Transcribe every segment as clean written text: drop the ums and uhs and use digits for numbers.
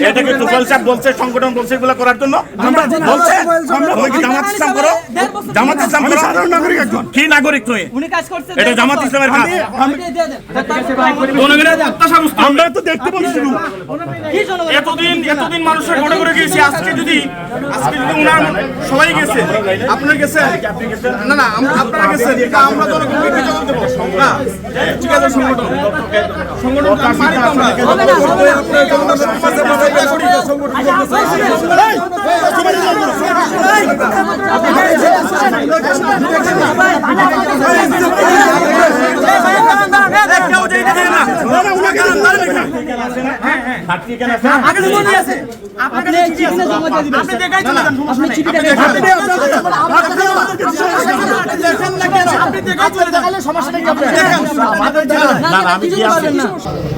এটাকে তুফাইল সাহেব বলছে সংগঠন বলছে এগুলো করার জন্য বলছে জামাত ইসলাম করো, জামাত ইসলাম করো। সাধারণ নাগরিক একজন কি নাগরিক তুই? এটা জামাত ইসলামের কাজ। আমরা তো দেখতে পাচ্ছি এতদিন মানুষের ঘরে ঘরে গিয়েছি, আজকে যদি উনার সবাই গেছে, আপনারা গেছেন না না আপনারা গেছেন, আমরা জনগণকে কি জবাব দেবো? না ঠিক আছে, সংগঠন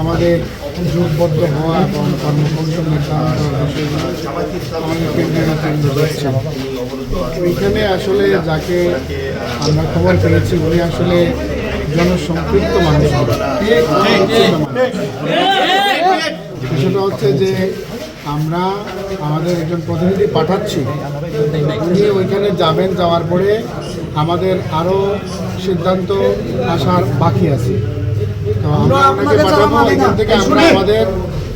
আমাদের জোটবদ্ধ হওয়া এবং কর্মপন্থা নির্ধারণ ওইখানে আসলে যাকে আমরা খবর পেয়েছি উনি আসলে জনসম্পৃক্ত মানুষ। বিষয়টা হচ্ছে যে আমরা আমাদের একজন প্রতিনিধি পাঠাচ্ছি, উনি ওইখানে যাবেন, যাওয়ার পরে আমাদের আরও সিদ্ধান্ত আসার বাকি আছে। তো আমরা আপনাকে পাঠাবো, এখান থেকে আমরা আমাদের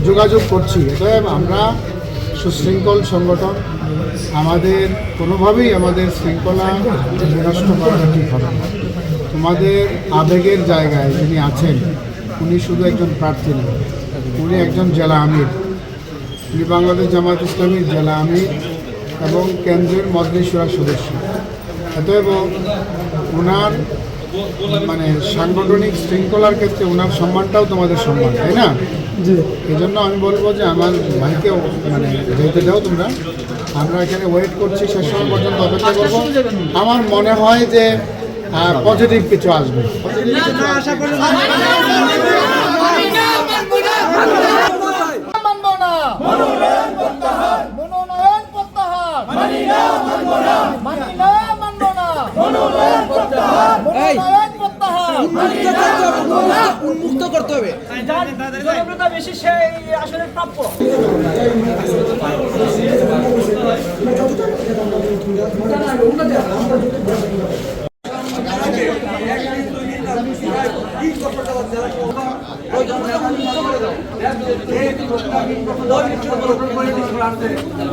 যোগাযোগ করছি। অতএব আমরা সুশৃঙ্খল সংগঠন, আমাদের কোনোভাবেই আমাদের শৃঙ্খলা বিনষ্ট করাটা ঠিক হবে না। তোমাদের আবেগের জায়গায় যিনি আছেন উনি শুধু একজন প্রার্থী নন, উনি একজন জেলা আমির, উনি বাংলাদেশ জামাত ইসলামীর জেলা আমির এবং কেন্দ্রের মজলিস শুরার সদস্য। অতএব ওনার মানে সাংগঠনিক শৃঙ্খলার ক্ষেত্রে ওনার সম্মানটাও তোমাদের সম্মান, তাই না? এই জন্য আমি বলবো যে আমার ভাইকে মানে যেতে দাও তোমরা, আমরা এখানে ওয়েট করছি, শেষ সময় পর্যন্ত অপেক্ষা করবো। আমার মনে হয় যে পজিটিভ কিছু আসবে। উন্মুক্ত করতে হবে, জনপ্রিয়তা বেশি সেই আসলে প্রাপ্য।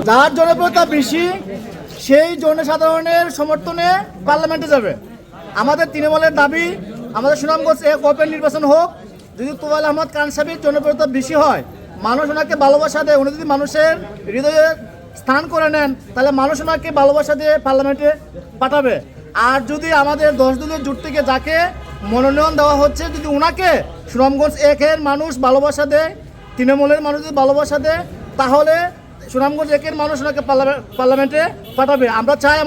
যার জনপ্রিয়তা বেশি সেই জনসাধারণের সমর্থনে পার্লামেন্টে যাবে। আমাদের তৃণমূলের দাবি আমাদের সুনামগঞ্জ এক ওপেন নির্বাচন হোক। যদি তোফায়েল আহমদ খান সাহেবের জনপ্রিয়তা বেশি হয়, মানুষ ওনাকে ভালোবাসা দেয়, উনি যদি মানুষের হৃদয়ে স্থান করে নেন, তাহলে মানুষ ওনাকে ভালোবাসা দিয়ে পার্লামেন্টে পাঠাবে। আর যদি আমাদের 10 দলীয় জোট থেকে যাকে মনোনয়ন দেওয়া হচ্ছে, যদি ওনাকে সুনামগঞ্জ একের মানুষ ভালোবাসা দেয়, তৃণমূলের মানুষ যদি ভালোবাসা দেয়, তাহলে সুনামগঞ্জ একের মানুষ ওনাকে পার্লামেন্টে পাঠাবে। আমরা চাই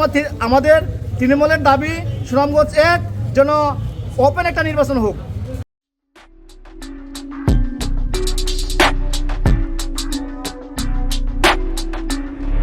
আমাদের তৃণমূলের দাবি সুনামগঞ্জ এক যেন ওপেন একটা নির্বাচন হোক।